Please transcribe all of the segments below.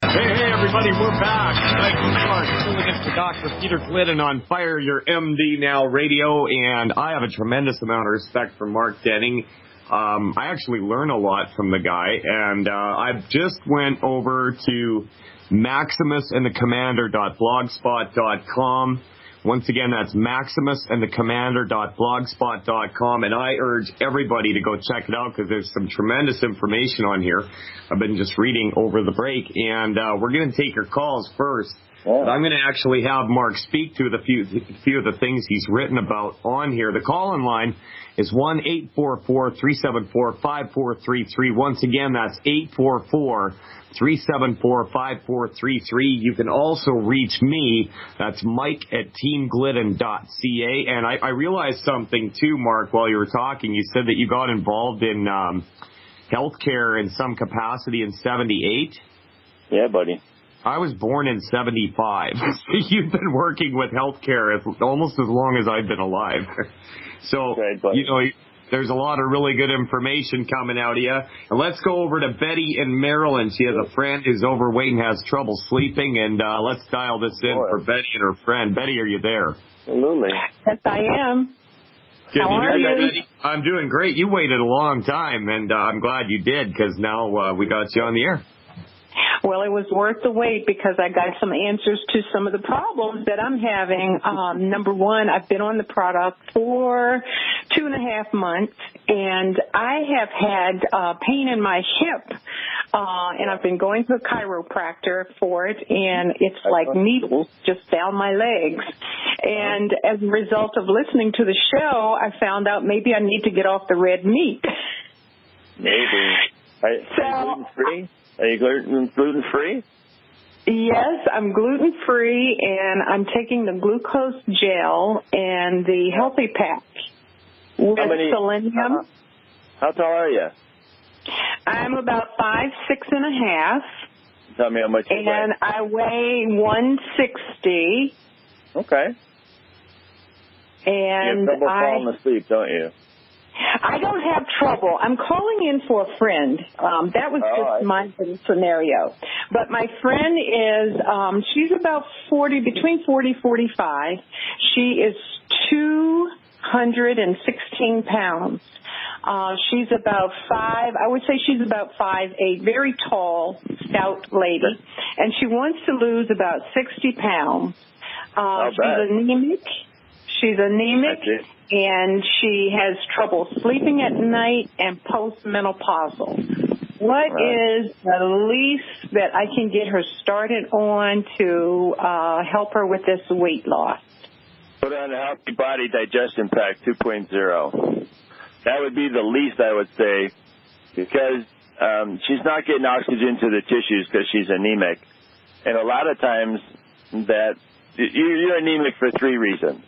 Hey, everybody, we're back. Mike Clark, filling in for Dr. Peter Glidden on Fire Your MD Now Radio, and I have a tremendous amount of respect for Mark Denning. I actually learn a lot from the guy, and I just went over to maximusandthecommander.blogspot.com. Once again, that's maximusandthecommander.blogspot.com, and I urge everybody to go check it out because there's some tremendous information on here. I've been just reading over the break, and we're going to take your calls first. Yeah. But I'm going to actually have Mark speak to the few of the things he's written about on here. The call-in line is 1-844-374-5433. Once again, that's 844-374-5433. You can also reach me. That's Mike at teamglidden.ca. And I realized something, too, Mark, while you were talking. You said that you got involved in healthcare in some capacity in 78. Yeah, buddy. I was born in 75. You've been working with healthcare almost as long as I've been alive. So, you know, there's a lot of really good information coming out of you. And let's go over to Betty in Maryland. She has a friend who's overweight and has trouble sleeping. And let's dial this in for Betty and her friend. Betty, are you there? Absolutely. Yes, I am. How are you? Betty? I'm doing great. You waited a long time, and I'm glad you did because now we got you on the air. Well, it was worth the wait because I got some answers to some of the problems that I'm having. Number one, I've been on the product for 2.5 months, and I have had pain in my hip, and I've been going to a chiropractor for it, and it's like needles just down my legs. And as a result of listening to the show, I found out maybe I need to get off the red meat. Maybe. Are you gluten-free? Are you gluten-free? Yes, I'm gluten-free, and I'm taking the glucose gel and the healthy pack with selenium. How tall are you? I'm about 5'6.5". Tell me how much you weigh. And I weigh 160. Okay. And you have trouble falling asleep, don't you? I don't have trouble. I'm calling in for a friend. That was just my scenario. But my friend is, she's about between 40, 45. She is 216 pounds. She's about I would say she's about 5'8", very tall, stout lady. And she wants to lose about 60 pounds. She's anemic, and she has trouble sleeping at night and postmenopausal. What is the least that I can get her started on to help her with this weight loss? Put on a Healthy Body Digestion Pack 2.0. That would be the least, I would say, because she's not getting oxygen to the tissues because she's anemic. And a lot of times that you're anemic for 3 reasons.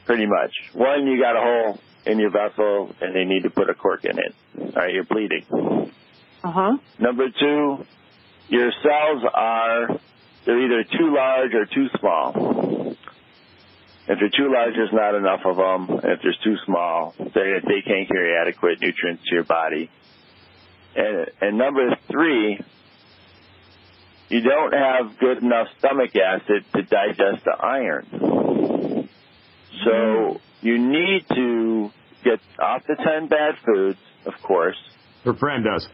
Pretty much. One, you got a hole in your vessel, and they need to put a cork in it. All right, you're bleeding. Number 2, your cells they're either too large or too small. If they're too large, there's not enough of them. If they're too small, they can't carry adequate nutrients to your body. And number 3, you don't have good enough stomach acid to digest the iron. So you need to get off the 10 bad foods, of course. Her friend does.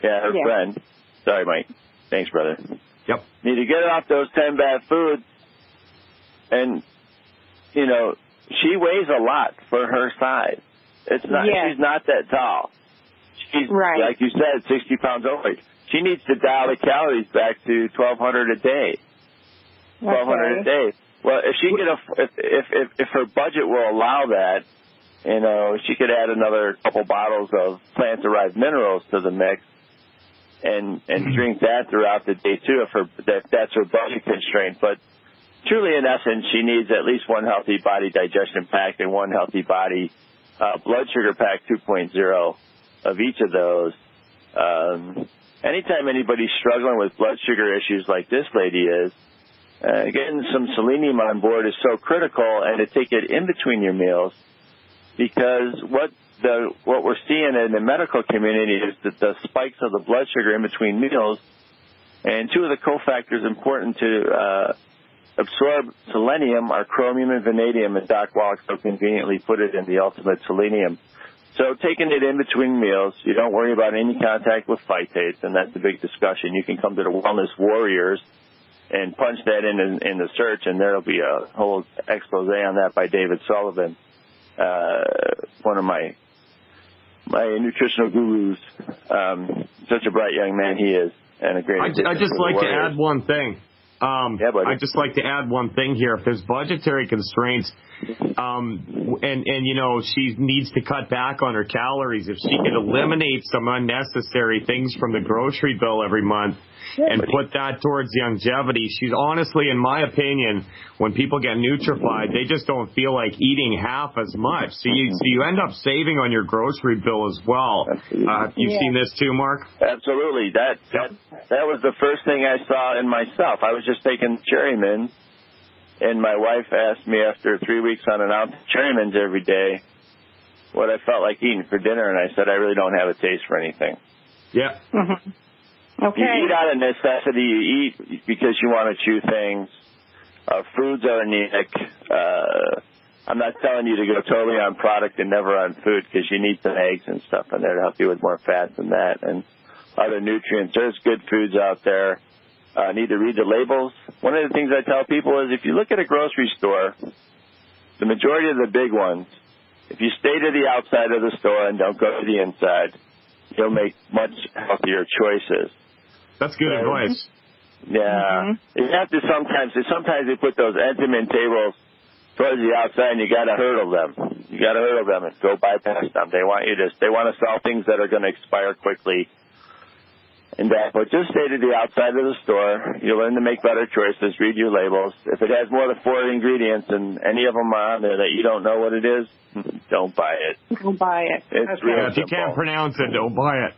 Yeah, her friend. Sorry, Mike. Thanks, brother. Yep. Need to get off those 10 bad foods. And, you know, she weighs a lot for her size. She's not that tall. She's, like you said, 60 pounds overweight. She needs to dial the calories back to 1,200 a day. 1,200 a day. Well, if she could, if her budget will allow that, you know, she could add another couple bottles of plant-derived minerals to the mix, and drink that throughout the day too. If that's her budget constraint. But truly, in essence, she needs at least one Healthy Body Digestion Pack and one Healthy Body Blood Sugar Pack 2.0 of each of those. Anytime anybody's struggling with blood sugar issues like this lady is, getting some selenium on board is so critical, and to take it in between your meals, because what we're seeing in the medical community is that the spikes of the blood sugar in between meals And two of the cofactors important to absorb selenium are chromium and vanadium, and Doc Wallach so conveniently put it in the ultimate selenium. So taking it in between meals, you don't worry about any contact with phytates, and that's the big discussion. You can come to the Wellness Warriors and punch that in the search, and there will be a whole expose on that by David Sullivan, one of my nutritional gurus. Such a bright young man he is, and a great. I'd just like to add one thing. I'd just like to add one thing here. If there's budgetary constraints, and you know, she needs to cut back on her calories, if she could eliminate some unnecessary things from the grocery bill every month and put that towards longevity, she's honestly, in my opinion, when people get nutrified, they just don't feel like eating half as much. So you end up saving on your grocery bill as well. You've seen this too, Mark? Absolutely. That was the first thing I saw in myself. I was just taking Cherrymins, and my wife asked me after 3 weeks on an ounce of Cherrymins every day what I felt like eating for dinner, and I said, I really don't have a taste for anything. Yeah. Mm-hmm. Okay. You eat out of necessity. You eat because you want to chew things. Foods are anemic. I'm not telling you to go totally on product and never on food, because you need some eggs and stuff in there to help you with more fats than that and other nutrients. There's good foods out there. Need to read the labels. One of the things I tell people is, if you look at a grocery store, the majority of the big ones, if you stay to the outside of the store and don't go to the inside, you'll make much healthier choices. That's good advice. Yeah. Mm-hmm. You have to sometimes they put those Entenmann tables towards the outside, and you got to hurdle them. You got to hurdle them and go bypass them. They want to sell things that are going to expire quickly. And but just stay to the outside of the store. You'll learn to make better choices. Read your labels. If it has more than 4 ingredients and any of them are on there that you don't know what it is, don't buy it. Don't buy it. It's real if you can't pronounce it, don't buy it.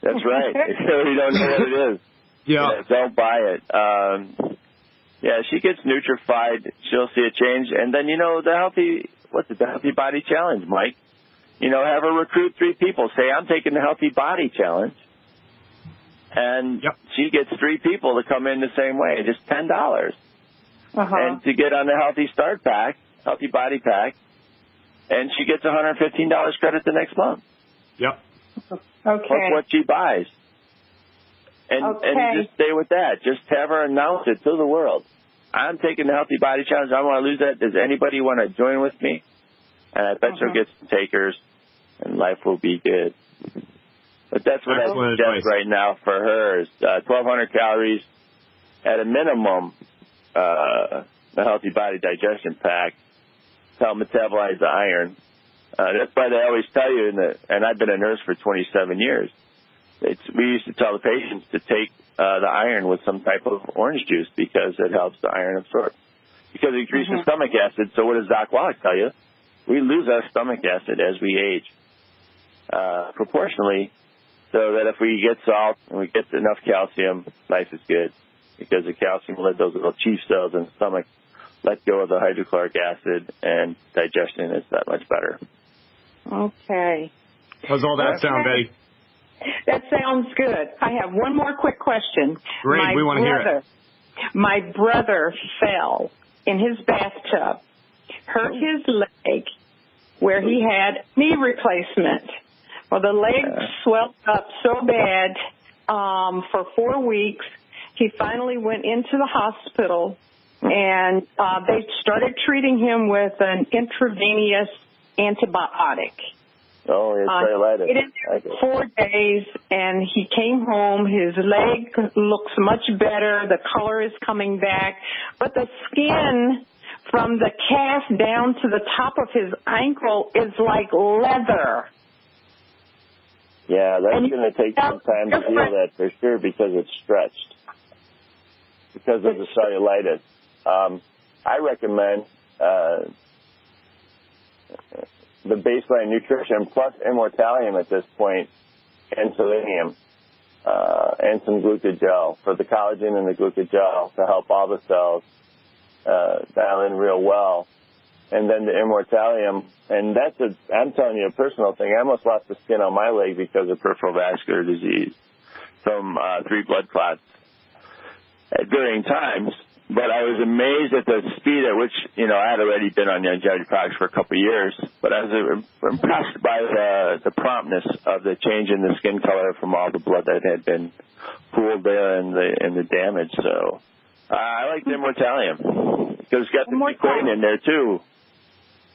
That's right. If you don't know what it is, don't buy it. She gets nutrified. She'll see a change. And then, the Healthy Body Challenge, Mike? Have her recruit 3 people. Say, I'm taking the Healthy Body Challenge. And she gets 3 people to come in the same way, just $10. And to get on the Healthy Start Pack, Healthy Body Pack, and she gets $115 credit the next month. Yep. Okay. That's what she buys. And just stay with that. Just have her announce it to the world. I'm taking the Healthy Body Challenge. I want to lose that. Does anybody want to join with me? And I bet she'll get some takers, and life will be good. But that's what I suggest right now for her is 1,200 calories at a minimum, the Healthy Body Digestion Pack to help metabolize the iron. That's why they always tell you, and I've been a nurse for 27 years, we used to tell the patients to take the iron with some type of orange juice because it helps the iron absorb. Because it increases stomach acid, so what does Doc Wallach tell you? We lose our stomach acid as we age proportionally, so that if we get salt and we get enough calcium, life is good. Because the calcium will let those little chief cells in the stomach let go of the hydrochloric acid, and digestion is that much better. Okay. How's all that sound, Betty? That sounds good. I have one more quick question. Great, we want to hear it. My brother fell in his bathtub, hurt his leg where he had knee replacement. Well, the leg swelled up so bad for 4 weeks. He finally went into the hospital, and they started treating him with an intravenous antibiotic. Oh, it's cellulitis. It is 4 days, and he came home. His leg looks much better. The color is coming back. But the skin from the calf down to the top of his ankle is like leather. Yeah, that's going to take some time to heal that for sure because it's stretched, because of the cellulitis. I recommend the baseline nutrition plus immortalium at this point, and selenium, and some glucogel for the collagen and the glucogel to help all the cells dial in real well. And then the immortalium, and I'm telling you a personal thing. I almost lost the skin on my leg because of peripheral vascular disease from 3 blood clots varying times, but I was amazed at the speed at which, I had already been on longevity products for a couple of years, but I was impressed by the promptness of the change in the skin color from all the blood that had been pooled there and the damage. So I like the Immortalium because it's got the fucoidan in there too.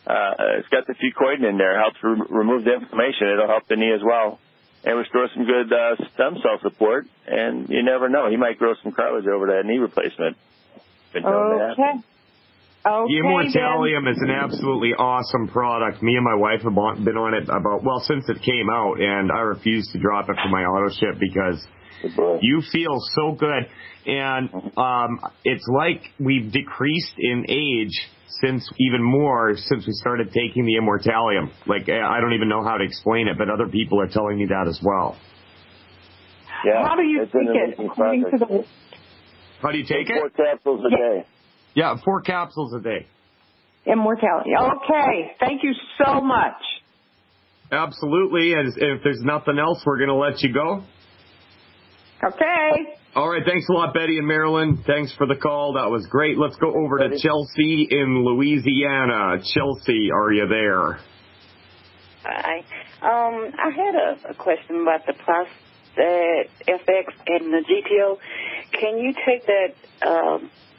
It's got the fucoidan in there. It helps remove the inflammation. It'll help the knee as well. And restore some good stem cell support. And you never know. He might grow some cartilage over that knee replacement. Okay. The Immortalium is an absolutely awesome product. Me and my wife have been on it since it came out, and I refuse to drop it for my auto ship because you feel so good. And it's like we've decreased in age since we started taking the Immortalium. Like, I don't even know how to explain it, but other people are telling me that as well. Yeah. How do you take it? How do you take it? 4 capsules a day. Yeah, 4 capsules a day. Immortality. Okay. Thank you so much. Absolutely. And if there's nothing else, we're going to let you go. Okay. All right. Thanks a lot, Betty and Marilyn. Thanks for the call. That was great. Let's go over to Chelsea in Louisiana. Chelsea, are you there? Hi. I had a question about the Prostate FX and the GTO. Can you take that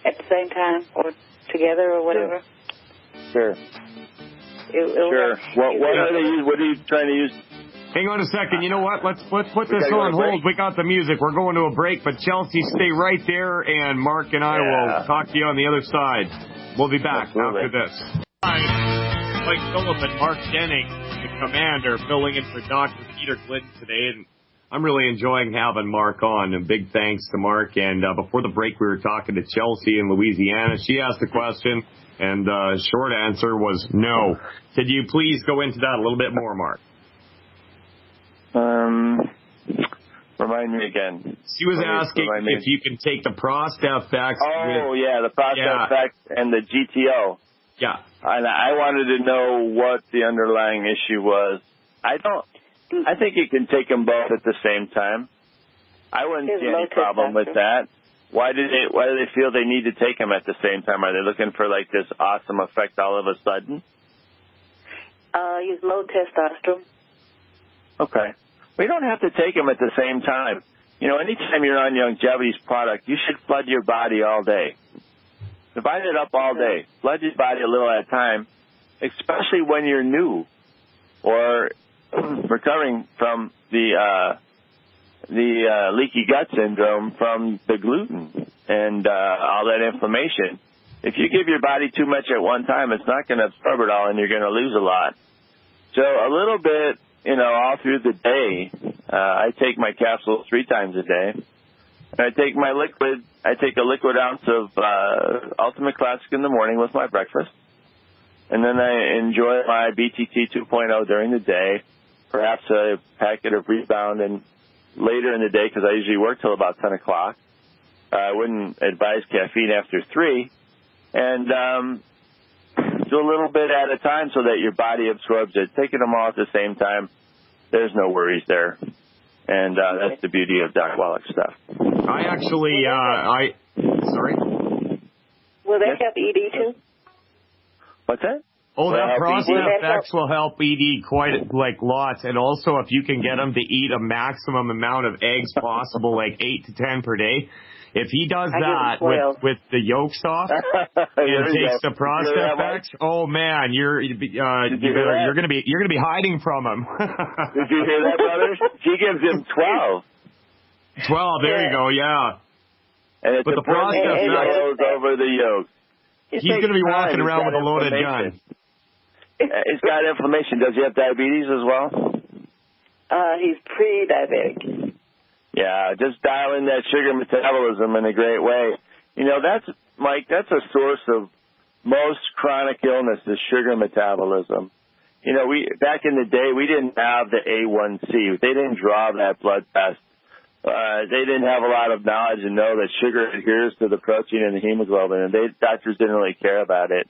at the same time or together or whatever? Sure. Sure. What are you trying to use? Hang on a second. You know what? Let's put this on hold. We got the music. We're going to a break, but Chelsea, stay right there, and Mark and I will talk to you on the other side. We'll be back after this. Hi, Mike Phillip and Mark Jennings, the commander, filling in for Dr. Peter Glidden today, and I'm really enjoying having Mark on, and big thanks to Mark. And before the break, we were talking to Chelsea in Louisiana. She asked a question, and the short answer was no. Could you please go into that a little bit more, Mark? Remind me again. She was asking if you can take the Prostafx. The Prostafx and the GTO. Yeah. And I wanted to know what the underlying issue was. I think you can take them both at the same time. I wouldn't see any problem with that. Why do they feel they need to take them at the same time? Are they looking for like this awesome effect all of a sudden? He's low testosterone. Okay. We don't have to take them at the same time. Anytime you're on Longevity's product, you should flood your body all day. Divide it up all day. Flood your body a little at a time, especially when you're new or recovering from the leaky gut syndrome from the gluten and all that inflammation. If you give your body too much at one time, it's not going to absorb it all, and you're going to lose a lot. So a little bit, all through the day, I take my capsules 3 times a day. And I take a liquid ounce of Ultimate Classic in the morning with my breakfast. And then I enjoy my BTT 2.0 during the day, perhaps a packet of Rebound and later in the day because I usually work till about 10 o'clock. I wouldn't advise caffeine after 3. And do a little bit at a time so that your body absorbs it. Taking them all at the same time, there's no worries there. And that's the beauty of Doc Wallach stuff. I actually, sorry? Will that help ED too? What's that? Oh, that Prostafx will help ED quite lots. And also, if you can get them to eat a maximum amount of eggs possible, like 8 to 10 per day, if he does that with the yolks off and takes the Prostafx, oh man, you're gonna be hiding from him. Did you hear that, brothers? He gives him 12. 12. There you go. Yeah. And it's the Prostafx over the yolks. He's going to be walking around with a loaded gun. He's got inflammation. Does he have diabetes as well? He's pre-diabetic. Yeah, just dial in that sugar metabolism in a great way. That's a source of most chronic illness is sugar metabolism. Back in the day, we didn't have the A1C. They didn't draw that blood test. They didn't have a lot of knowledge and know that sugar adheres to the protein in the hemoglobin, and doctors didn't really care about it.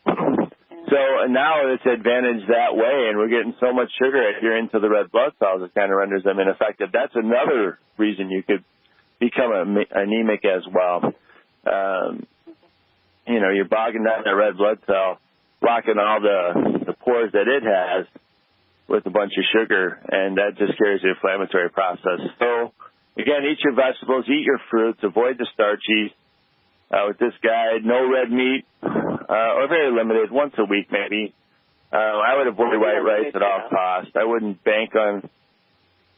So now it's advantaged that way, and we're getting so much sugar adhering to the red blood cells, it kind of renders them ineffective. That's another reason you could become anemic as well. You're bogging down the red blood cell, blocking all the pores that it has with a bunch of sugar, and that just carries the inflammatory process. So, again, eat your vegetables, eat your fruits, avoid the starchies. With this guy, no red meat, or very limited, once a week maybe. I would avoid white rice at all costs. I wouldn't bank on.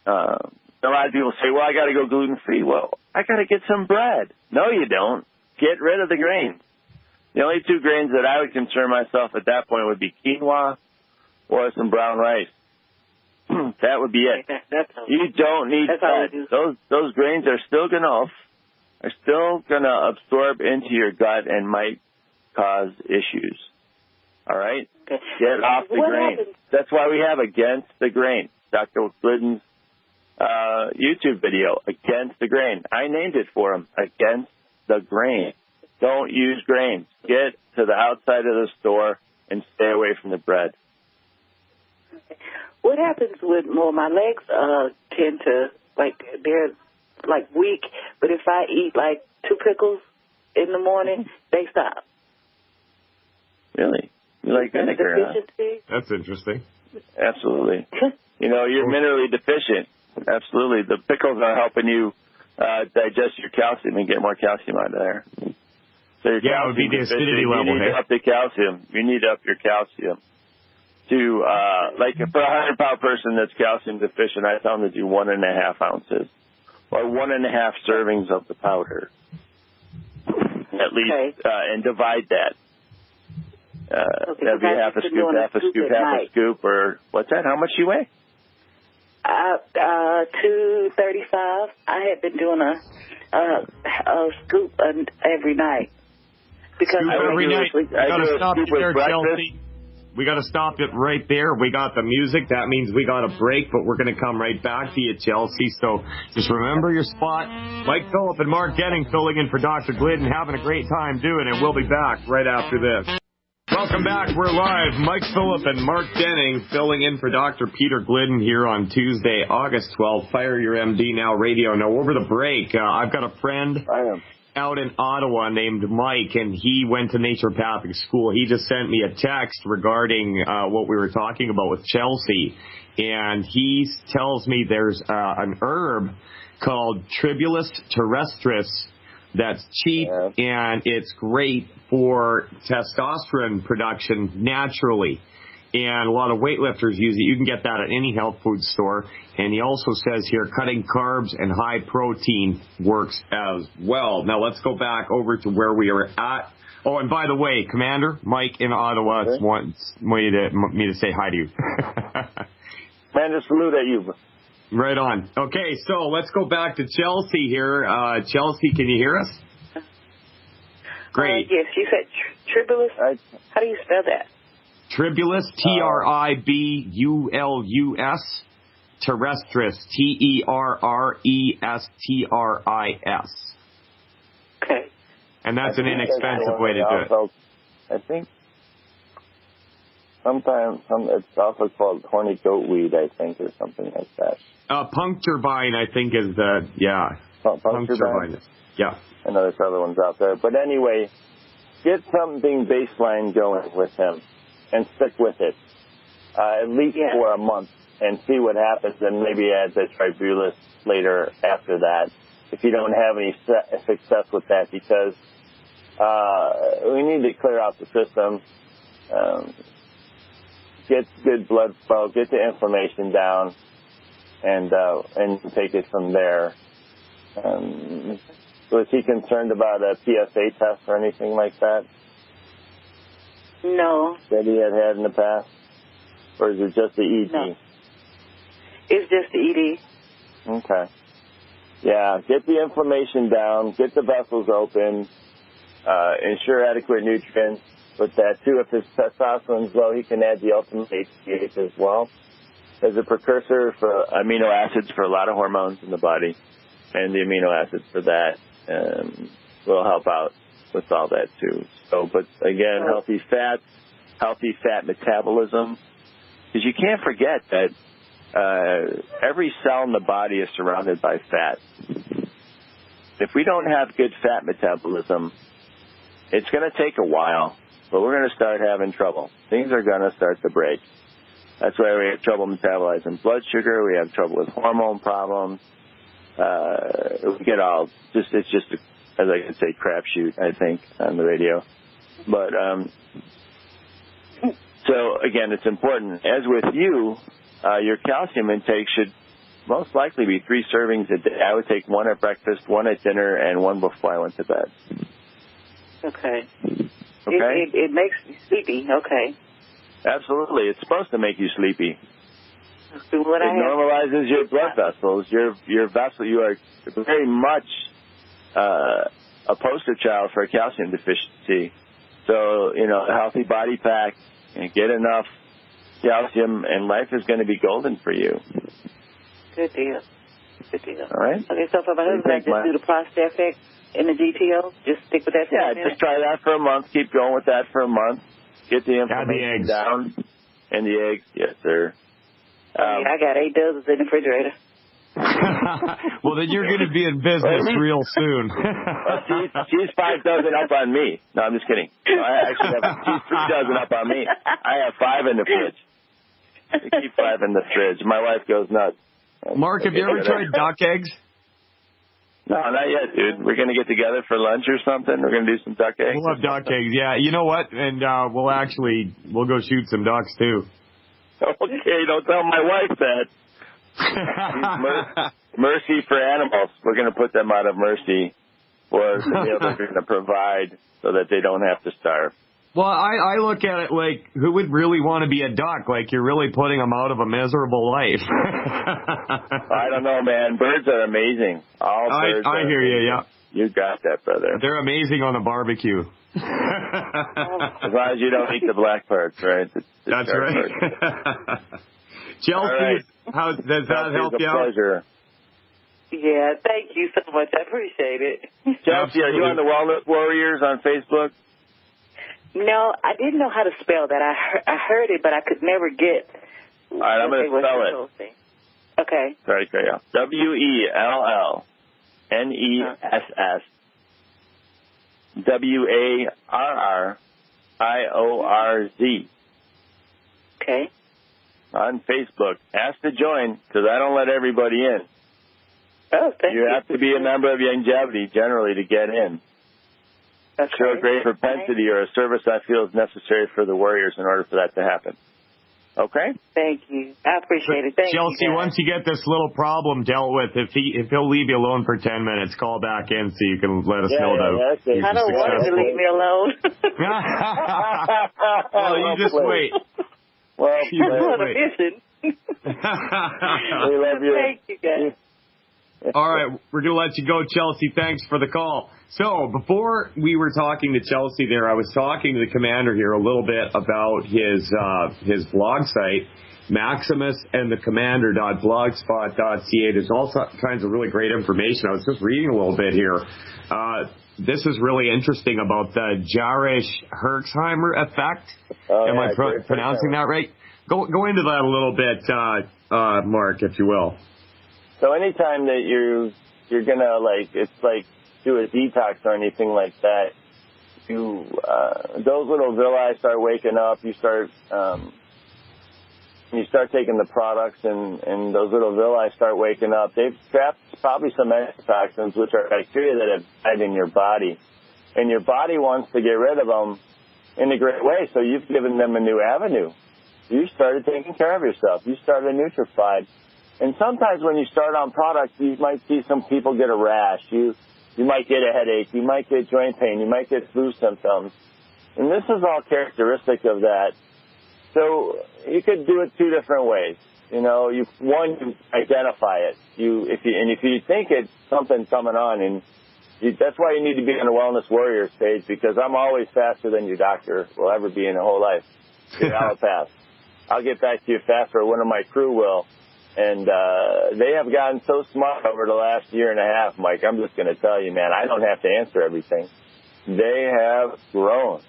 A lot of people say, well, I got to go gluten-free. Well, I got to get some bread. No, you don't. Get rid of the grains. The only two grains that I would concern myself at that point would be quinoa or some brown rice. That would be it. You don't need fat. Those grains are still gonna absorb into your gut and might cause issues. All right? Okay. Get off the grain. That's why we have Against the Grain. Dr. Glidden's YouTube video, Against the Grain. I named it for him, Against the Grain. Don't use grains. Get to the outside of the store and stay away from the bread. Okay. What happens with my legs tend to, they're weak, but if I eat 2 pickles in the morning, they stop. Really? You like vinegar, huh? That's interesting. Absolutely. You're minerally deficient. Absolutely. The pickles are helping you digest your calcium and get more calcium out of there. So your it would be the acidity level. You need to up the calcium. You need to up your calcium. To, for a 100-pound person that's calcium deficient, I tell them to do 1.5 ounces or 1.5 servings of the powder, at least, and divide that. That'd be half a scoop, or what's that? How much do you weigh? 235. I had been doing a scoop every night. Because every night. We got to stop you there, Chelsea. We got to stop it right there. We got the music. That means we got a break, but we're going to come right back to you, Chelsea. So just remember your spot. Mike Phillip and Mark Denning filling in for Dr. Glidden, having a great time doing it. We'll be back right after this. Welcome back. We're live. Mike Phillip and Mark Denning filling in for Dr. Peter Glidden here on Tuesday, August 12th. Fire Your MD Now Radio. Now, over the break, I've got a friend out in Ottawa named Mike, and he went to naturopathic school. He just sent me a text regarding what we were talking about with Chelsea, and he tells me there's an herb called Tribulus terrestris that's cheap, and it's great for testosterone production naturally. And a lot of weightlifters use it. You can get that at any health food store. And he also says here, cutting carbs and high protein works as well. Now, let's go back over to where we are at. Oh, and by the way, Commander, Mike in Ottawa wants me to say hi to you. Commander, salute at you. Right on. Okay, so let's go back to Chelsea here. Chelsea, can you hear us? Great. Yes, you said tribulus. How do you spell that? Tribulus, Tribulus, terrestris, Terrestris. Okay. And that's an inexpensive way to do it. I think sometimes it's also called horny goat weed, I think, or something like that. Puncture vine, I think, is the, Puncture vine. Yeah. I know there's other ones out there. But anyway, get something baseline going with him. And stick with it, at least for a month, and see what happens, and maybe add the tribulus later after that, if you don't have any success with that, because we need to clear out the system, get good blood flow, get the inflammation down, and take it from there. Was he concerned about a PSA test or anything like that? No. That he had in the past? Or is it just the ED? No. It's just the ED. Okay. Yeah, get the inflammation down, get the vessels open, ensure adequate nutrients with that too. If his testosterone's low, he can add the ultimate HGH as well. As a precursor for amino acids for a lot of hormones in the body, and the amino acids for that will help out with all that too. So, but again, healthy fat metabolism, because you can't forget that every cell in the body is surrounded by fat. if we don't have good fat metabolism, it's going to take a while, but we're going to start having trouble. Things are going to start to break. That's why we have trouble metabolizing blood sugar. We have trouble with hormone problems. We get all just, it's just, as I could say, crapshoot, I think, on the radio. But, so again, it's important. As with you, your calcium intake should most likely be 3 servings a day. I would take 1 at breakfast, 1 at dinner, and 1 before I went to bed. Okay. Okay? It makes me sleepy. Okay. Absolutely. It's supposed to make you sleepy. So what it normalizes your blood vessels. Your vessel, you are very much a poster child for a calcium deficiency. So, a healthy body pack and get enough calcium, and life is going to be golden for you. Good deal. Good deal. All right. Okay, so for my husband, I just do the prostate effect and the GTO. Just stick with that. Yeah, just try that for a month. Keep going with that for a month. Get the inflammation down. And the eggs, yes, sir. I got 8 dozens in the refrigerator. Well, then you're going to be in business real soon. She's 5 dozen up on me. No, I'm just kidding. She's 3 dozen up on me. I have 5 in the fridge. I keep 5 in the fridge. My wife goes nuts. Mark, have you ever tried duck eggs? No, not yet, dude. We're going to get together for lunch or something. We're going to do some duck eggs. We'll have duck eggs, yeah. You know what? And we'll go shoot some ducks, too. Okay, don't tell my wife that. Mercy for animals. We're going to put them out of mercy for the meal they're going to provide so that they don't have to starve. Well, I look at it like, who would really want to be a duck? Like, you're really putting them out of a miserable life. I don't know, man. Birds are amazing. All birds I hear you, yeah. You got that, brother. They're amazing on a barbecue. As long as you don't eat the black parts, right? That's right. Chelsea, right. How does that help you out? Pleasure. Yeah, thank you so much. I appreciate it. Chelsea, are you on the Wellness Warriors on Facebook? No, I didn't know how to spell that. I heard it, but I could never get. All right, I'm going to spell it. Okay. Sorry, yeah. WELLNESS Okay. On Facebook. Ask to join, because I don't let everybody in. Oh, thank you. You have to be a member of Longevity, generally, to get in. That's Show a great propensity or a service I feel is necessary for the Warriors in order for that to happen. Okay? Thank you. I appreciate it. Thank Chelsea, you, once you get this little problem dealt with, if he'll leave you alone for 10 minutes, call back in so you can let us know that. I don't want him to leave me alone. Well, you just wait. Well, you just wait. We love you. Thank you, guys. All right, we're going to let you go, Chelsea. Thanks for the call. So before we were talking to Chelsea there, I was talking to the commander here a little bit about his blog site, Maximus and the Commander.blogspot.ca. There's all kinds of really great information. I was just reading a little bit here. This is really interesting about the Jarisch-Herxheimer effect. Am I pronouncing that right? Go into that a little bit, Mark, if you will. So anytime that you're gonna do a detox or anything like that, those little villi start waking up. You start taking the products, and those little villi start waking up. They've trapped probably some antitoxins, which are bacteria that have died in your body, and your body wants to get rid of them in a great way. So you've given them a new avenue. You started taking care of yourself. You started Nutrified. And sometimes when you start on products, you might see some people get a rash. You might get a headache. You might get joint pain. You might get flu symptoms. And this is all characteristic of that. So you could do it 2 different ways. You identify it. If you think it's something coming on, and that's why you need to be on the Wellness Warriors page, because I'm always faster than your doctor will ever be in a whole life. Your allopath. I'll get back to you faster, or one of my crew will. And they have gotten so smart over the last year and a half, Mike. I'm just going to tell you, man, I don't have to answer everything. They have grown.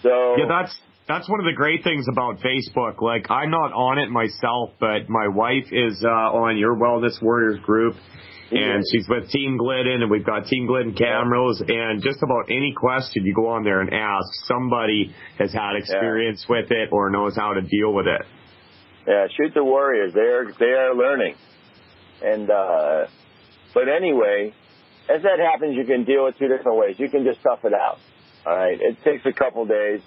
So yeah, that's one of the great things about Facebook. Like, I'm not on it myself, but my wife is on your Wellness Warriors group. And she's with Team Glidden, and we've got Team Glidden cameras. And just about any question you go on there and ask, somebody has had experience with it or knows how to deal with it. Yeah, shoot the warriors. They are learning. And but anyway, as that happens, you can deal with two different ways. You can just tough it out. All right, it takes a couple days.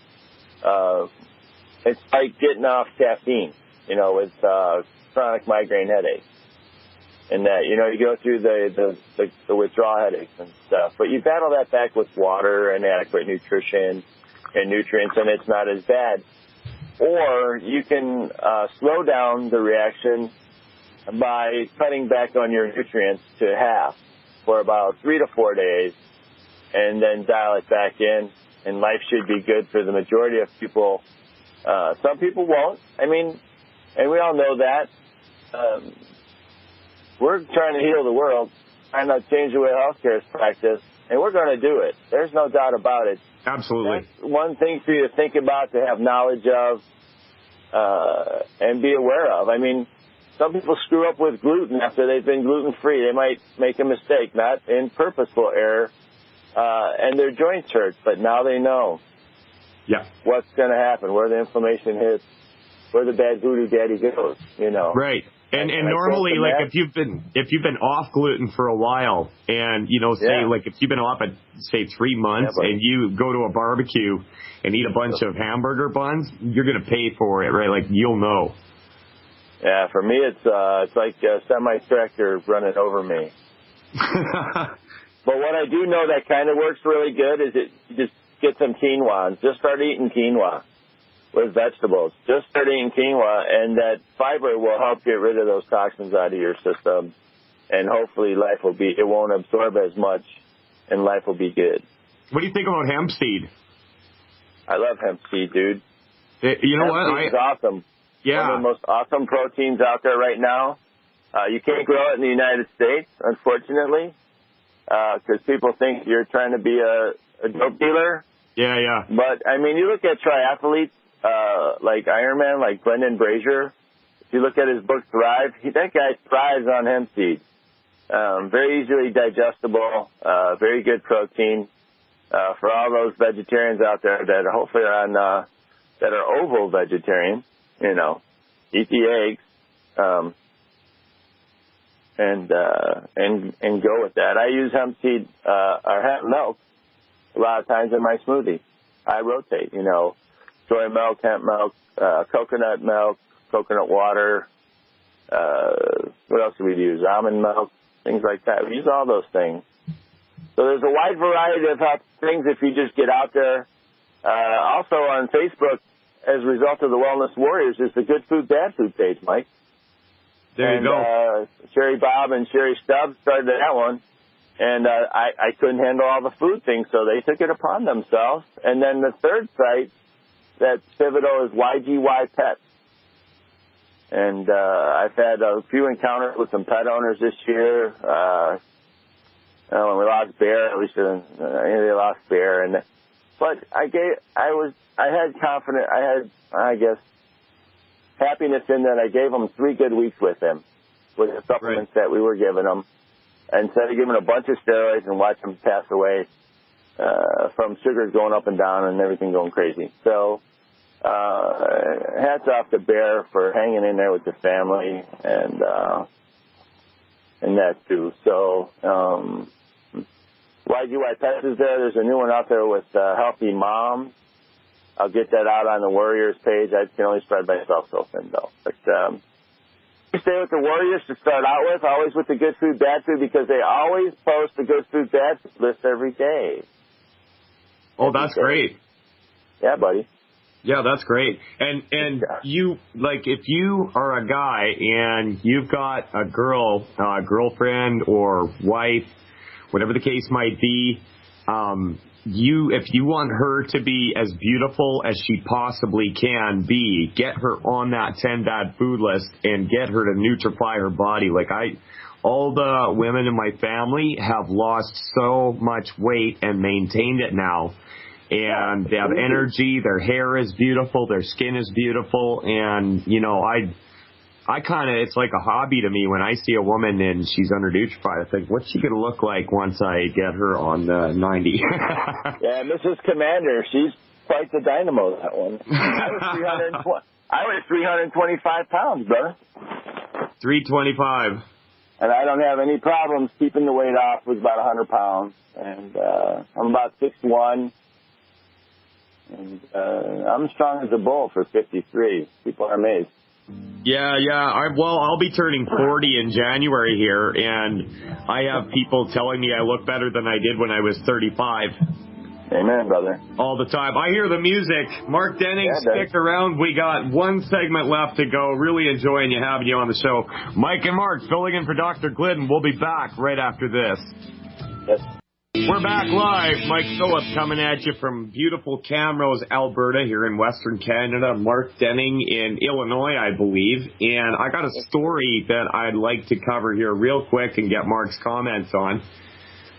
It's like getting off caffeine, with chronic migraine headaches. And that, you go through the withdrawal headaches and stuff. But you battle that back with water and adequate nutrition and nutrients, and it's not as bad. Or you can slow down the reaction by cutting back on your nutrients to half for about 3 to 4 days, and then dial it back in, and life should be good for the majority of people. Some people won't. I mean, and we all know that. We're trying to heal the world, trying to change the way healthcare is practiced, and we're going to do it. There's no doubt about it. Absolutely. That's one thing for you to think about, to have knowledge of, and be aware of. I mean, some people screw up with gluten after they've been gluten-free. They might make a mistake, not in purposeful error, and their joints hurt, but now they know what's going to happen, where the inflammation hits, where the bad voodoo daddy goes, Right. And normally, like, if you've been off gluten for a while, and like if you've been off it, say 3 months, and you go to a barbecue and eat a bunch of hamburger buns, you're gonna pay for it, right? Like, you'll know. Yeah, for me, it's like a semi-tractor running over me. But what I do know that kind of works really good is you just get some quinoa and just start eating quinoa with vegetables. Just start eating quinoa, and that fiber will help get rid of those toxins out of your system, and hopefully it won't absorb as much, and life will be good. What do you think about hemp seed? I love hemp seed, dude. You know what? Hemp seed is awesome. Yeah. One of the most awesome proteins out there right now. You can't grow it in the United States, unfortunately, because people think you're trying to be a dope dealer. Yeah, yeah. But, I mean, you look at triathletes, like Ironman, like Brendan Brazier. If you look at his book, Thrive, that guy thrives on hemp seed. Very easily digestible, very good protein. For all those vegetarians out there that hopefully are on, that are oval vegetarian, eat the eggs, and go with that. I use hemp seed, or hemp milk a lot of times in my smoothie. I rotate, soy milk, hemp milk, coconut milk, coconut water, what else do we use? Almond milk, things like that. We use all those things. So there's a wide variety of things if you just get out there. Also on Facebook, as a result of the Wellness Warriors, is the Good Food, Bad Food page, Mike. There you go. Sherry Bob and Sherry Stubbs started that one. And I couldn't handle all the food things, so they took it upon themselves. And then the third site that's pivotal is YGY Pets. And I've had a few encounters with some pet owners this year. When we lost Bear, at least they lost Bear. But I had I guess, happiness in that I gave them 3 good weeks with him, with the supplements that we were giving them. Instead of giving a bunch of steroids and watch them pass away from sugars going up and down and everything going crazy. So hats off to Bear for hanging in there with the family and that too. So YGY Pets is there. There's a new one out there with Healthy Moms. I'll get that out on the Warriors page. I can only spread myself so thin though. But stay with the Warriors to start out with, always with the Good Food, Bad Food, because they always post the Good Food, Bad Food list every day. Oh, that's great. Yeah, buddy. Yeah, that's great. And you, like, if you are a guy and you've got a girlfriend or wife, whatever the case might be, if you want her to be as beautiful as she possibly can be, get her on that 10 bad food list and get her to nutrify her body. Like all the women in my family have lost so much weight and maintained it now. And they have energy, their hair is beautiful, their skin is beautiful, and, it's like a hobby to me when I see a woman and she's under-nutrified. I think, what's she going to look like once I get her on 90? Yeah, Mrs. Commander, she's quite the dynamo, that one. I was 325 pounds, brother. 325. And I don't have any problems keeping the weight off with about 100 pounds. And I'm about 6'1". And I'm strong as a bull for 53. People are amazed. Yeah. I'll be turning 40 in January here, and I have people telling me I look better than I did when I was 35. Amen, brother. All the time. I hear the music. Mark Denning, stick around. We got one segment left to go. Really enjoying having you on the show. Mike and Mark filling in for Dr. Glidden. We'll be back right after this. Yes. We're back live. Mike Phillips coming at you from beautiful Camrose, Alberta, here in Western Canada. Mark Denning in Illinois, I believe. And I got a story that I'd like to cover here real quick and get Mark's comments on.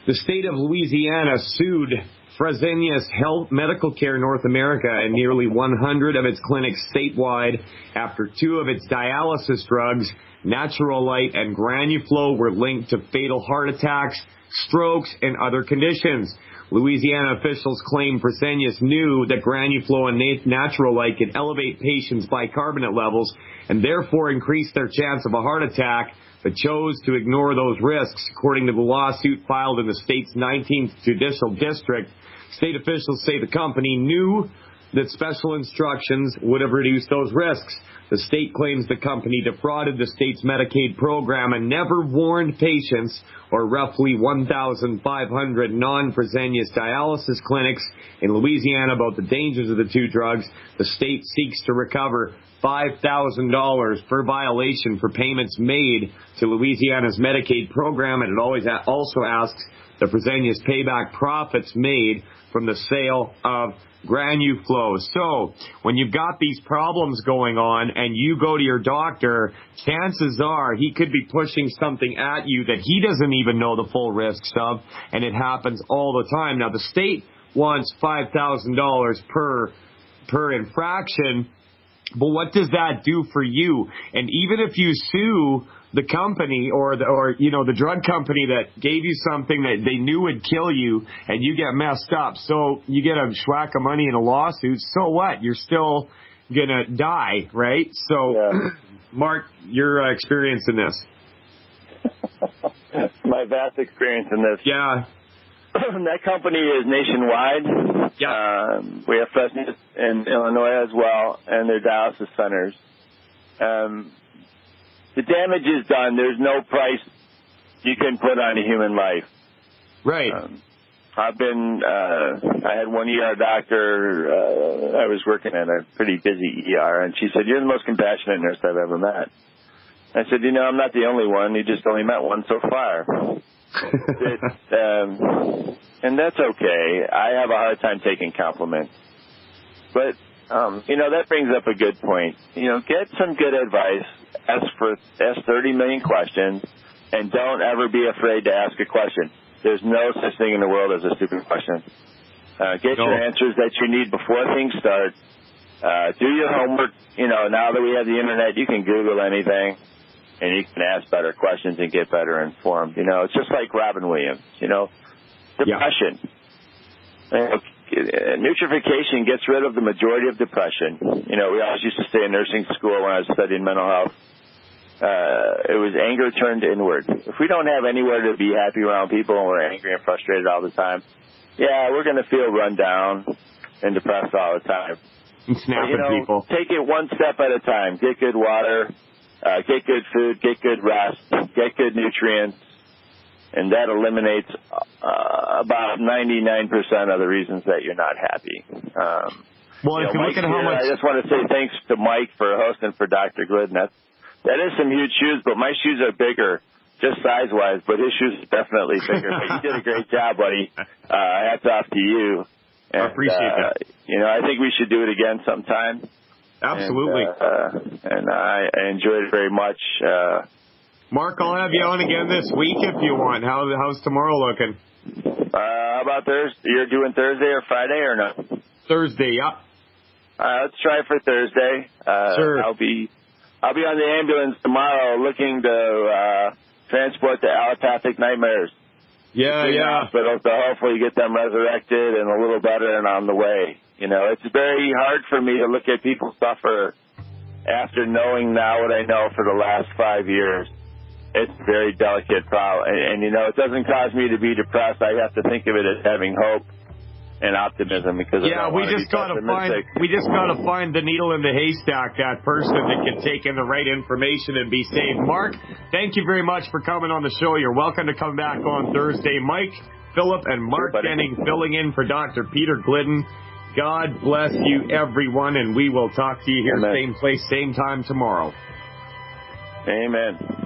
The state of Louisiana sued Fresenius Health Medical Care North America and nearly 100 of its clinics statewide after 2 of its dialysis drugs, Natural Light and Granuflo, were linked to fatal heart attacks, strokes, and other conditions. Louisiana officials claim Fresenius knew that Granuflo and Natural Light could elevate patients' bicarbonate levels and therefore increase their chance of a heart attack, but chose to ignore those risks. According to the lawsuit filed in the state's 19th Judicial District, state officials say the company knew that special instructions would have reduced those risks. The state claims the company defrauded the state's Medicaid program and never warned patients or roughly 1,500 non-Fresenius dialysis clinics in Louisiana about the dangers of the 2 drugs. The state seeks to recover $5,000 per violation for payments made to Louisiana's Medicaid program, and it also asks the Fresenius pay back profits made from the sale of Granuflo. So when you've got these problems going on and you go to your doctor, chances are he could be pushing something at you that he doesn't even know the full risks of, and it happens all the time. Now, the state wants $5,000 per infraction, but what does that do for you? And even if you sue the company or the drug company that gave you something that they knew would kill you and you get messed up, so you get a schwack of money in a lawsuit, so what? You're still going to die, right? So, yeah. Mark, your experience in this. My vast experience in this. Yeah. That company is nationwide. Yeah. We have Fresenius in Illinois as well, and their dialysis centers. The damage is done. There's no price you can put on a human life. Right. I had one ER doctor, I was working at a pretty busy ER, and she said, "You're the most compassionate nurse I've ever met." I said, "I'm not the only one. You just only met one so far." And that's okay. I have a hard time taking compliments. But, that brings up a good point. Get some good advice. Ask 30 million questions, and don't ever be afraid to ask a question. There's no such thing in the world as a stupid question. Get your answers that you need before things start. Do your homework. Now that we have the internet, you can Google anything, and you can ask better questions and get better informed. It's just like Robin Williams. Depression. Yeah. Nutrification gets rid of the majority of depression. We always used to stay in nursing school when I was studying mental health. It was anger turned inward. If we don't have anywhere to be happy around people and we're angry and frustrated all the time, we're going to feel run down and depressed all the time. And snap at people. Take it one step at a time. Get good water, get good food, get good rest, get good nutrients, and that eliminates about 99% of the reasons that you're not happy. Well, if you look at how much... I just want to say thanks to Mike for hosting for Dr. Glidden. That is some huge shoes, but my shoes are bigger, just size-wise, but his shoes are definitely bigger. But you did a great job, buddy. Hats off to you. And, I appreciate that. I think we should do it again sometime. Absolutely. And I enjoyed it very much. Mark, I'll have you on again this week if you want. How's tomorrow looking? How about Thursday? You're doing Thursday or Friday or no? Thursday, yeah. Let's try for Thursday. Sure. I'll be on the ambulance tomorrow looking to transport the allopathic nightmares. Yeah. Hospital to hopefully get them resurrected and a little better and on the way. You know, it's very hard for me to look at people suffer after knowing now what I know for the last 5 years. It's a very delicate problem. And you know, it doesn't cause me to be depressed. I have to think of it as having hope and optimism because we just gotta find the needle in the haystack, that person that can take in the right information and be saved. Mark, thank you very much for coming on the show. You're welcome to come back on Thursday. Mike, Philip, and Mark Denning filling in for Dr. Peter Glidden. God bless you, everyone, and we will talk to you here, Amen. Same place, same time tomorrow. Amen.